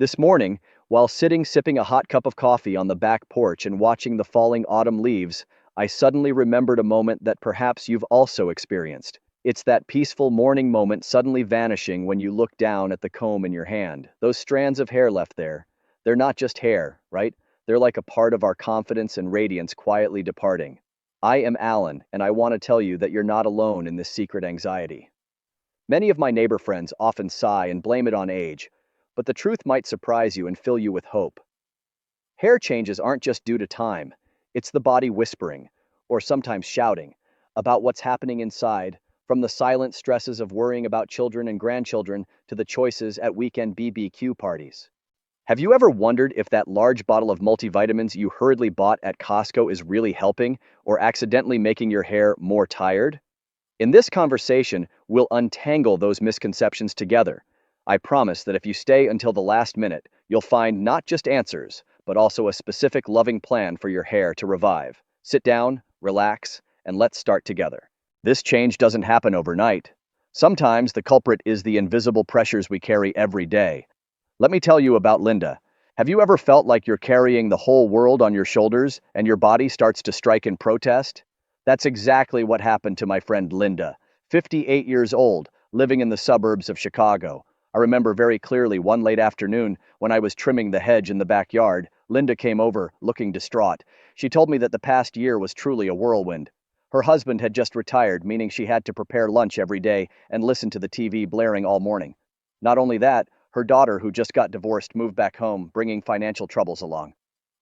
This morning, while sitting sipping a hot cup of coffee on the back porch and watching the falling autumn leaves, I suddenly remembered a moment that perhaps you've also experienced. It's that peaceful morning moment suddenly vanishing when you look down at the comb in your hand. Those strands of hair left there, they're not just hair, right? They're like a part of our confidence and radiance quietly departing. I am Alan, and I want to tell you that you're not alone in this secret anxiety. Many of my neighbor friends often sigh and blame it on age, but the truth might surprise you and fill you with hope. Hair changes aren't just due to time, it's the body whispering, or sometimes shouting, about what's happening inside, from the silent stresses of worrying about children and grandchildren to the choices at weekend BBQ parties. Have you ever wondered if that large bottle of multivitamins you hurriedly bought at Costco is really helping or accidentally making your hair more tired? In this conversation, we'll untangle those misconceptions together. I promise that if you stay until the last minute, you'll find not just answers, but also a specific loving plan for your hair to revive. Sit down, relax, and let's start together. This change doesn't happen overnight. Sometimes the culprit is the invisible pressures we carry every day. Let me tell you about Linda. Have you ever felt like you're carrying the whole world on your shoulders and your body starts to strike in protest? That's exactly what happened to my friend Linda, 58 years old, living in the suburbs of Chicago. I remember very clearly one late afternoon when I was trimming the hedge in the backyard, Linda came over, looking distraught. She told me that the past year was truly a whirlwind. Her husband had just retired, meaning she had to prepare lunch every day and listen to the TV blaring all morning. Not only that, her daughter, who just got divorced, moved back home, bringing financial troubles along.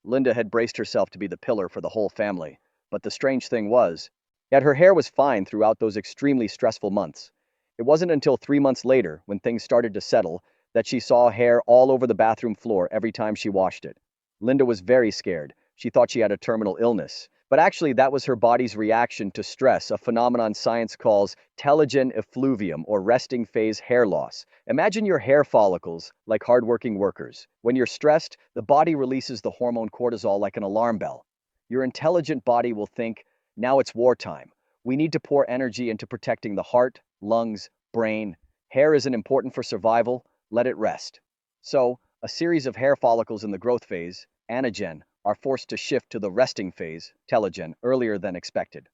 Linda had braced herself to be the pillar for the whole family. But the strange thing was, yet her hair was fine throughout those extremely stressful months. It wasn't until 3 months later, when things started to settle, that she saw hair all over the bathroom floor every time she washed it. Linda was very scared. She thought she had a terminal illness. But actually, that was her body's reaction to stress, a phenomenon science calls Telogen effluvium, or resting phase hair loss. Imagine your hair follicles like hardworking workers. When you're stressed, the body releases the hormone cortisol like an alarm bell. Your intelligent body will think, now it's wartime. We need to pour energy into protecting the heart, lungs, brain. Hair isn't important for survival, let it rest. So, a series of hair follicles in the growth phase, anagen, are forced to shift to the resting phase, telogen, earlier than expected.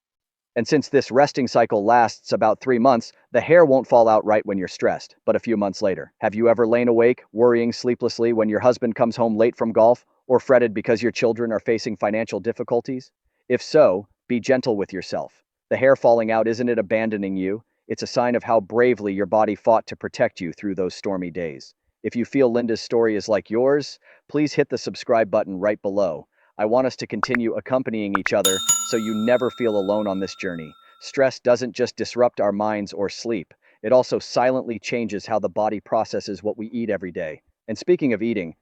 And since this resting cycle lasts about 3 months, the hair won't fall out right when you're stressed, but a few months later. Have you ever lain awake, worrying sleeplessly when your husband comes home late from golf, or fretted because your children are facing financial difficulties? If so, be gentle with yourself. The hair falling out isn't it abandoning you, it's a sign of how bravely your body fought to protect you through those stormy days. If you feel Linda's story is like yours, please hit the subscribe button right below. I want us to continue accompanying each other so you never feel alone on this journey. Stress doesn't just disrupt our minds or sleep, it also silently changes how the body processes what we eat every day. And speaking of eating,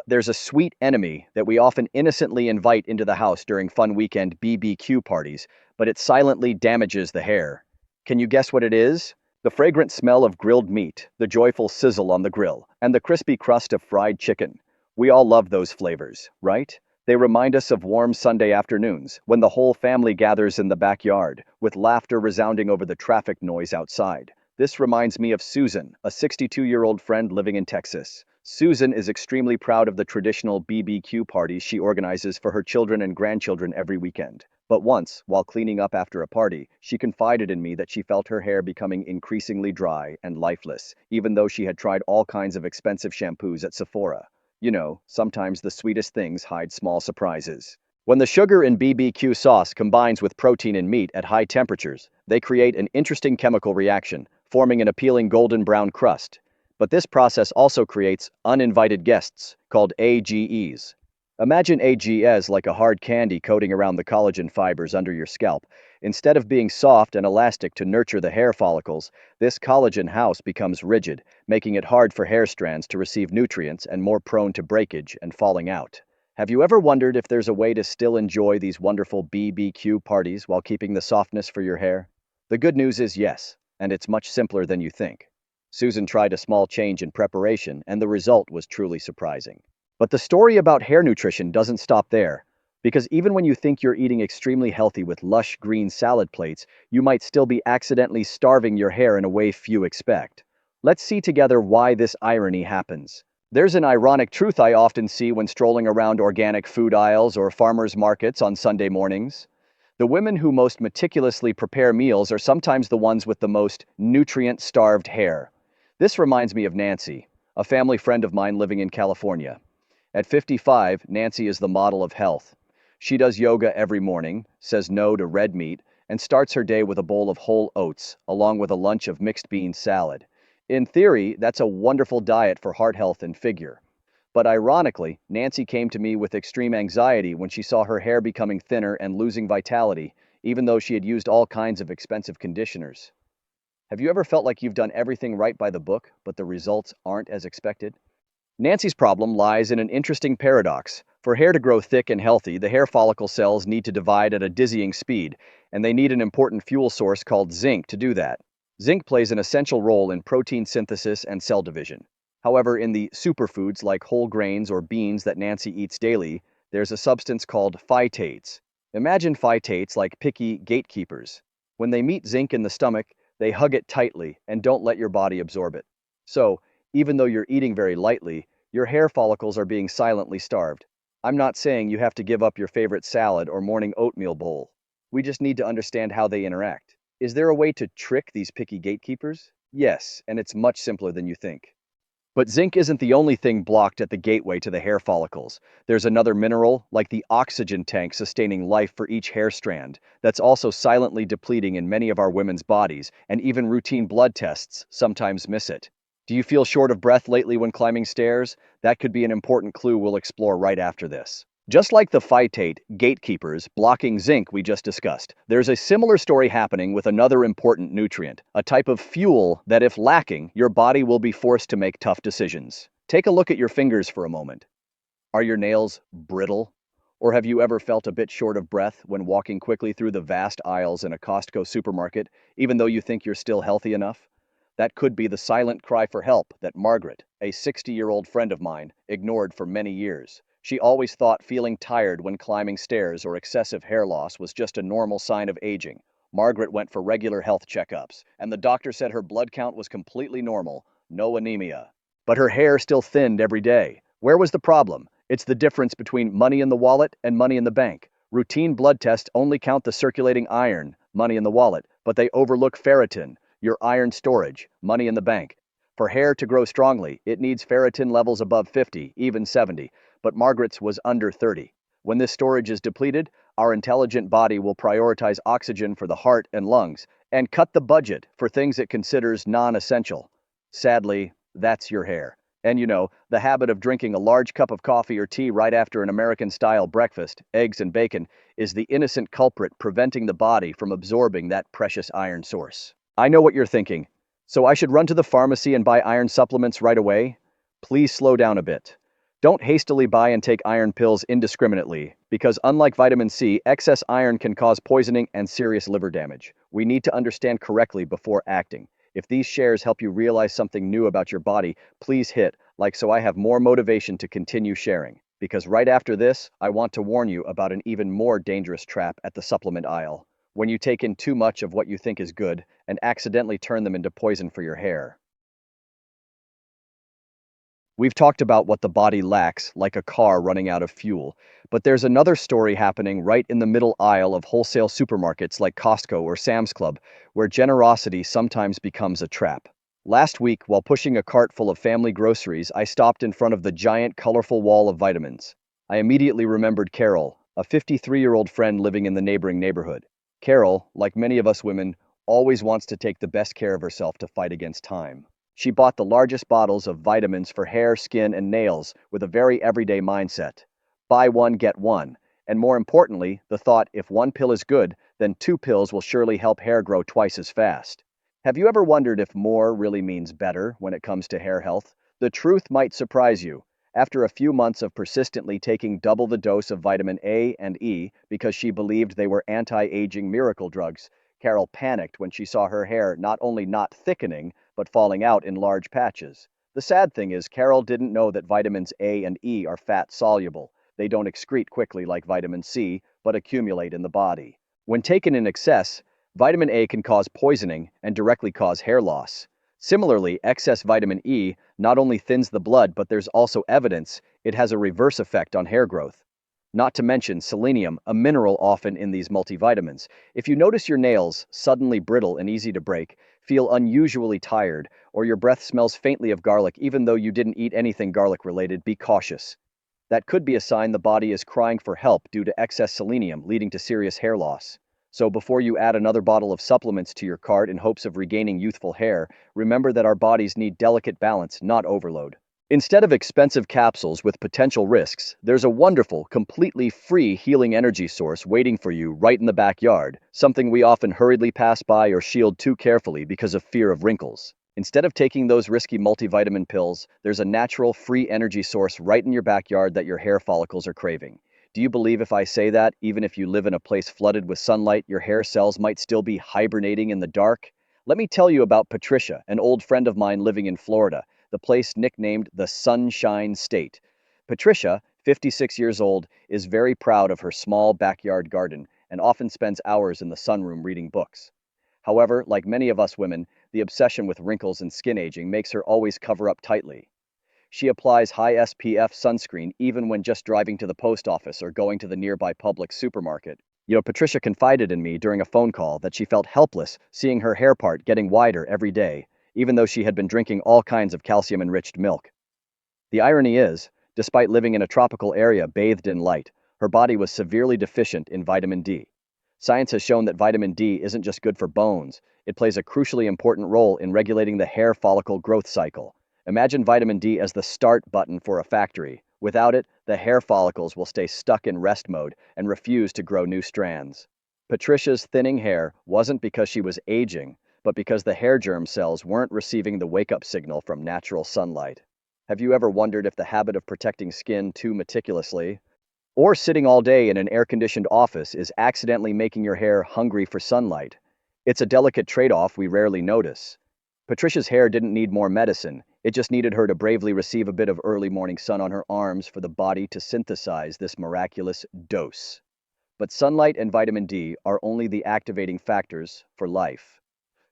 there's a sweet enemy that we often innocently invite into the house during fun weekend BBQ parties, but it silently damages the hair. Can you guess what it is? The fragrant smell of grilled meat, the joyful sizzle on the grill, and the crispy crust of fried chicken. We all love those flavors, right? They remind us of warm Sunday afternoons, when the whole family gathers in the backyard, with laughter resounding over the traffic noise outside. This reminds me of Susan, a 62-year-old friend living in Texas. Susan is extremely proud of the traditional BBQ parties she organizes for her children and grandchildren every weekend. But once, while cleaning up after a party, she confided in me that she felt her hair becoming increasingly dry and lifeless, even though she had tried all kinds of expensive shampoos at Sephora. You know, sometimes the sweetest things hide small surprises. When the sugar in BBQ sauce combines with protein in meat at high temperatures, they create an interesting chemical reaction, forming an appealing golden brown crust. But this process also creates uninvited guests, called AGEs. Imagine AGEs like a hard candy coating around the collagen fibers under your scalp. Instead of being soft and elastic to nurture the hair follicles, this collagen house becomes rigid, making it hard for hair strands to receive nutrients and more prone to breakage and falling out. Have you ever wondered if there's a way to still enjoy these wonderful BBQ parties while keeping the softness for your hair? The good news is yes, and it's much simpler than you think. Susan tried a small change in preparation, and the result was truly surprising. But the story about hair nutrition doesn't stop there, because even when you think you're eating extremely healthy with lush green salad plates, you might still be accidentally starving your hair in a way few expect. Let's see together why this irony happens. There's an ironic truth I often see when strolling around organic food aisles or farmers markets on Sunday mornings. The women who most meticulously prepare meals are sometimes the ones with the most nutrient-starved hair. This reminds me of Nancy, a family friend of mine living in California. At 55, Nancy is the model of health. She does yoga every morning, says no to red meat, and starts her day with a bowl of whole oats, along with a lunch of mixed bean salad. In theory, that's a wonderful diet for heart health and figure. But ironically, Nancy came to me with extreme anxiety when she saw her hair becoming thinner and losing vitality, even though she had used all kinds of expensive conditioners. Have you ever felt like you've done everything right by the book, but the results aren't as expected? Nancy's problem lies in an interesting paradox. For hair to grow thick and healthy, the hair follicle cells need to divide at a dizzying speed, and they need an important fuel source called zinc to do that. Zinc plays an essential role in protein synthesis and cell division. However, in the superfoods like whole grains or beans that Nancy eats daily, there's a substance called phytates. Imagine phytates like picky gatekeepers. When they meet zinc in the stomach, they hug it tightly and don't let your body absorb it. So, even though you're eating very lightly, your hair follicles are being silently starved. I'm not saying you have to give up your favorite salad or morning oatmeal bowl. We just need to understand how they interact. Is there a way to trick these picky gatekeepers? Yes, and it's much simpler than you think. But zinc isn't the only thing blocked at the gateway to the hair follicles. There's another mineral, like the oxygen tank sustaining life for each hair strand, that's also silently depleting in many of our women's bodies, and even routine blood tests sometimes miss it. Do you feel short of breath lately when climbing stairs? That could be an important clue we'll explore right after this. Just like the phytate gatekeepers blocking zinc we just discussed, there's a similar story happening with another important nutrient, a type of fuel that if lacking, your body will be forced to make tough decisions. Take a look at your fingers for a moment. Are your nails brittle? Or have you ever felt a bit short of breath when walking quickly through the vast aisles in a Costco supermarket, even though you think you're still healthy enough? That could be the silent cry for help that Margaret, a 60-year-old friend of mine, ignored for many years. She always thought feeling tired when climbing stairs or excessive hair loss was just a normal sign of aging. Margaret went for regular health checkups, and the doctor said her blood count was completely normal, no anemia. But her hair still thinned every day. Where was the problem? It's the difference between money in the wallet and money in the bank. Routine blood tests only count the circulating iron, money in the wallet, but they overlook ferritin, your iron storage, money in the bank. For hair to grow strongly, it needs ferritin levels above 50, even 70, but Margaret's was under 30. When this storage is depleted, our intelligent body will prioritize oxygen for the heart and lungs and cut the budget for things it considers non-essential. Sadly, that's your hair. And the habit of drinking a large cup of coffee or tea right after an American-style breakfast, eggs and bacon, is the innocent culprit preventing the body from absorbing that precious iron source. I know what you're thinking. So I should run to the pharmacy and buy iron supplements right away? Please slow down a bit. Don't hastily buy and take iron pills indiscriminately, because unlike vitamin C, excess iron can cause poisoning and serious liver damage. We need to understand correctly before acting. If these shares help you realize something new about your body, please hit like so I have more motivation to continue sharing. Because right after this, I want to warn you about an even more dangerous trap at the supplement aisle. When you take in too much of what you think is good and accidentally turn them into poison for your hair. We've talked about what the body lacks, like a car running out of fuel, but there's another story happening right in the middle aisle of wholesale supermarkets like Costco or Sam's Club, where generosity sometimes becomes a trap. Last week, while pushing a cart full of family groceries, I stopped in front of the giant, colorful wall of vitamins. I immediately remembered Carol, a 53-year-old friend living in the neighboring neighborhood. Carol, like many of us women, always wants to take the best care of herself to fight against time. She bought the largest bottles of vitamins for hair, skin, and nails with a very everyday mindset. Buy one, get one. And more importantly, the thought, if one pill is good, then 2 pills will surely help hair grow twice as fast. Have you ever wondered if more really means better when it comes to hair health? The truth might surprise you. After a few months of persistently taking double the dose of vitamin A and E because she believed they were anti-aging miracle drugs, Carol panicked when she saw her hair not only not thickening, but falling out in large patches. The sad thing is, Carol didn't know that vitamins A and E are fat-soluble. They don't excrete quickly like vitamin C, but accumulate in the body. When taken in excess, vitamin A can cause poisoning and directly cause hair loss. Similarly, excess vitamin E not only thins the blood, but there's also evidence it has a reverse effect on hair growth. Not to mention selenium, a mineral often in these multivitamins. If you notice your nails suddenly brittle and easy to break, feel unusually tired, or your breath smells faintly of garlic even though you didn't eat anything garlic related, be cautious. That could be a sign the body is crying for help due to excess selenium, leading to serious hair loss. So before you add another bottle of supplements to your cart in hopes of regaining youthful hair, remember that our bodies need delicate balance, not overload. Instead of expensive capsules with potential risks, there's a wonderful, completely free healing energy source waiting for you right in the backyard, something we often hurriedly pass by or shield too carefully because of fear of wrinkles. Instead of taking those risky multivitamin pills, there's a natural, free energy source right in your backyard that your hair follicles are craving. Do you believe if I say that, even if you live in a place flooded with sunlight, your hair cells might still be hibernating in the dark? Let me tell you about Patricia, an old friend of mine living in Florida, the place nicknamed the Sunshine State. Patricia, 56 years old, is very proud of her small backyard garden and often spends hours in the sunroom reading books. However, like many of us women, the obsession with wrinkles and skin aging makes her always cover up tightly. She applies high SPF sunscreen even when just driving to the post office or going to the nearby public supermarket. Patricia confided in me during a phone call that she felt helpless seeing her hair part getting wider every day, even though she had been drinking all kinds of calcium-enriched milk. The irony is, despite living in a tropical area bathed in light, her body was severely deficient in vitamin D. Science has shown that vitamin D isn't just good for bones, it plays a crucially important role in regulating the hair follicle growth cycle. Imagine vitamin D as the start button for a factory. Without it, the hair follicles will stay stuck in rest mode and refuse to grow new strands. Patricia's thinning hair wasn't because she was aging, but because the hair germ cells weren't receiving the wake-up signal from natural sunlight. Have you ever wondered if the habit of protecting skin too meticulously, or sitting all day in an air-conditioned office, is accidentally making your hair hungry for sunlight? It's a delicate trade-off we rarely notice. Patricia's hair didn't need more medicine, it just needed her to bravely receive a bit of early morning sun on her arms for the body to synthesize this miraculous dose. But sunlight and vitamin D are only the activating factors for life.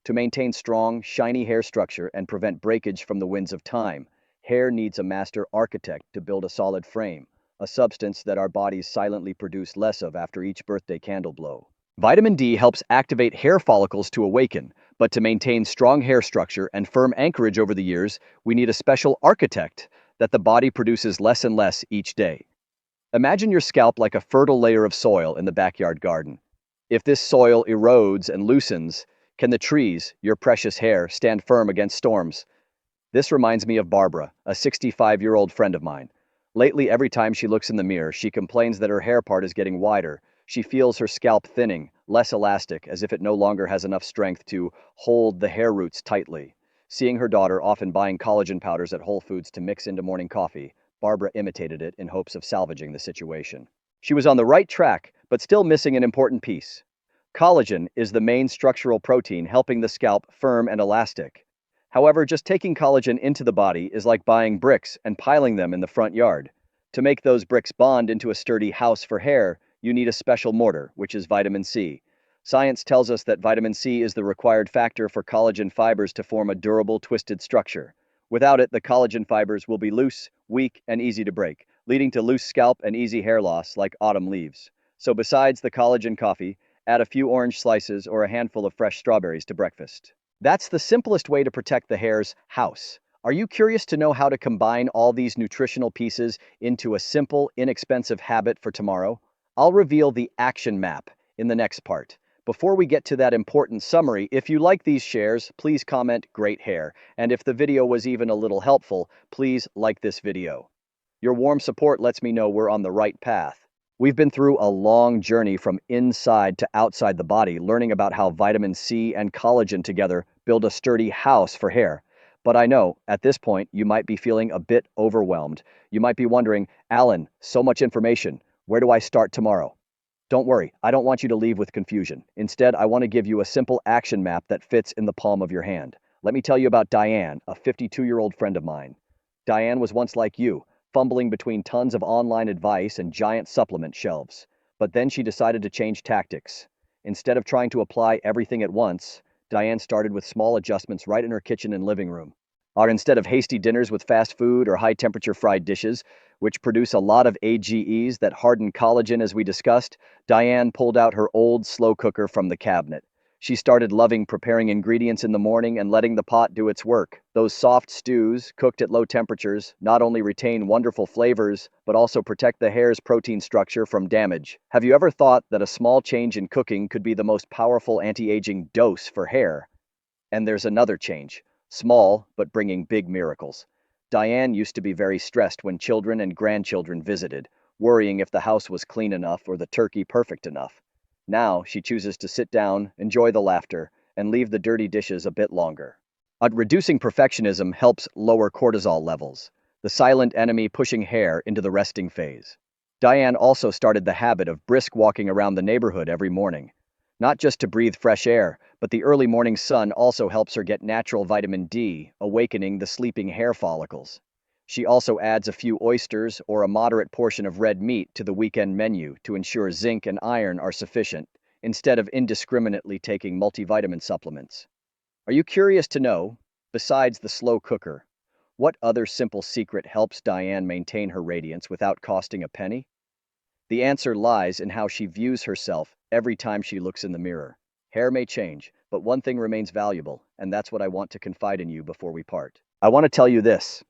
To maintain strong, shiny hair structure and prevent breakage from the winds of time, hair needs a master architect to build a solid frame, a substance that our bodies silently produce less of after each birthday candle blow. Vitamin D helps activate hair follicles to awaken, but to maintain strong hair structure and firm anchorage over the years, we need a special architect that the body produces less and less each day. Imagine your scalp like a fertile layer of soil in the backyard garden. If this soil erodes and loosens, can the trees, your precious hair, stand firm against storms? This reminds me of Barbara, a 65-year-old friend of mine. Lately, every time she looks in the mirror, she complains that her hair part is getting wider. She feels her scalp thinning, less elastic, as if it no longer has enough strength to hold the hair roots tightly. Seeing her daughter often buying collagen powders at Whole Foods to mix into morning coffee, Barbara imitated it in hopes of salvaging the situation. She was on the right track, but still missing an important piece. Collagen is the main structural protein helping the scalp firm and elastic. However, just taking collagen into the body is like buying bricks and piling them in the front yard. To make those bricks bond into a sturdy house for hair, you need a special mortar, which is vitamin C. Science tells us that vitamin C is the required factor for collagen fibers to form a durable, twisted structure. Without it, the collagen fibers will be loose, weak, and easy to break, leading to loose scalp and easy hair loss like autumn leaves. So besides the collagen coffee, add a few orange slices or a handful of fresh strawberries to breakfast. That's the simplest way to protect the hair's house. Are you curious to know how to combine all these nutritional pieces into a simple, inexpensive habit for tomorrow? I'll reveal the action map in the next part. Before we get to that important summary, if you like these shares, please comment "great hair." And if the video was even a little helpful, please like this video. Your warm support lets me know we're on the right path. We've been through a long journey from inside to outside the body, learning about how vitamin C and collagen together build a sturdy house for hair. But I know, at this point, you might be feeling a bit overwhelmed. You might be wondering, Alan, so much information. Where do I start tomorrow? Don't worry, I don't want you to leave with confusion. Instead, I want to give you a simple action map that fits in the palm of your hand. Let me tell you about Diane, a 52-year-old friend of mine. Diane was once like you, fumbling between tons of online advice and giant supplement shelves. But then she decided to change tactics. Instead of trying to apply everything at once, Diane started with small adjustments right in her kitchen and living room. Or instead of hasty dinners with fast food or high temperature fried dishes, which produce a lot of AGEs that harden collagen as we discussed, Diane pulled out her old slow cooker from the cabinet. She started loving preparing ingredients in the morning and letting the pot do its work. Those soft stews, cooked at low temperatures, not only retain wonderful flavors, but also protect the hair's protein structure from damage. Have you ever thought that a small change in cooking could be the most powerful anti-aging dose for hair? And there's another change, small but bringing big miracles. Diane used to be very stressed when children and grandchildren visited, worrying if the house was clean enough or the turkey perfect enough. Now she chooses to sit down, enjoy the laughter, and leave the dirty dishes a bit longer. Reducing perfectionism helps lower cortisol levels, the silent enemy pushing hair into the resting phase. Diane also started the habit of brisk walking around the neighborhood every morning. Not just to breathe fresh air, but the early morning sun also helps her get natural vitamin D, awakening the sleeping hair follicles. She also adds a few oysters or a moderate portion of red meat to the weekend menu to ensure zinc and iron are sufficient, instead of indiscriminately taking multivitamin supplements. Are you curious to know, besides the slow cooker, what other simple secret helps Diane maintain her radiance without costing a penny? The answer lies in how she views herself every time she looks in the mirror. Hair may change, but one thing remains valuable, and that's what I want to confide in you before we part. I want to tell you this.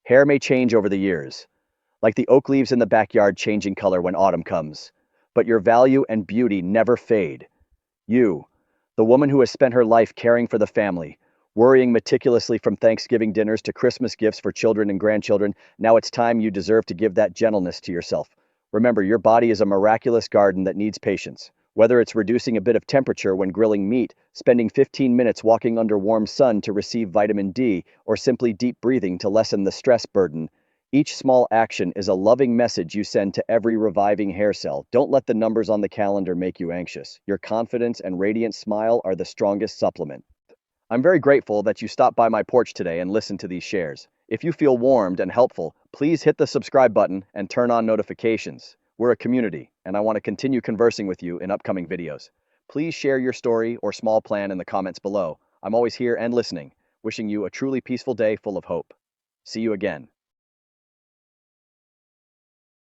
Hair may change over the years, like the oak leaves in the backyard changing color when autumn comes, but your value and beauty never fade. You, the woman who has spent her life caring for the family, worrying meticulously from Thanksgiving dinners to Christmas gifts for children and grandchildren, now it's time you deserve to give that gentleness to yourself. Remember, your body is a miraculous garden that needs patience. Whether it's reducing a bit of temperature when grilling meat, spending 15 minutes walking under warm sun to receive vitamin D, or simply deep breathing to lessen the stress burden, each small action is a loving message you send to every reviving hair cell. Don't let the numbers on the calendar make you anxious. Your confidence and radiant smile are the strongest supplement. I'm very grateful that you stopped by my porch today and listened to these shares. If you feel warmed and helpful, please hit the subscribe button and turn on notifications. We're a community, and I want to continue conversing with you in upcoming videos. Please share your story or small plan in the comments below. I'm always here and listening, wishing you a truly peaceful day full of hope. See you again.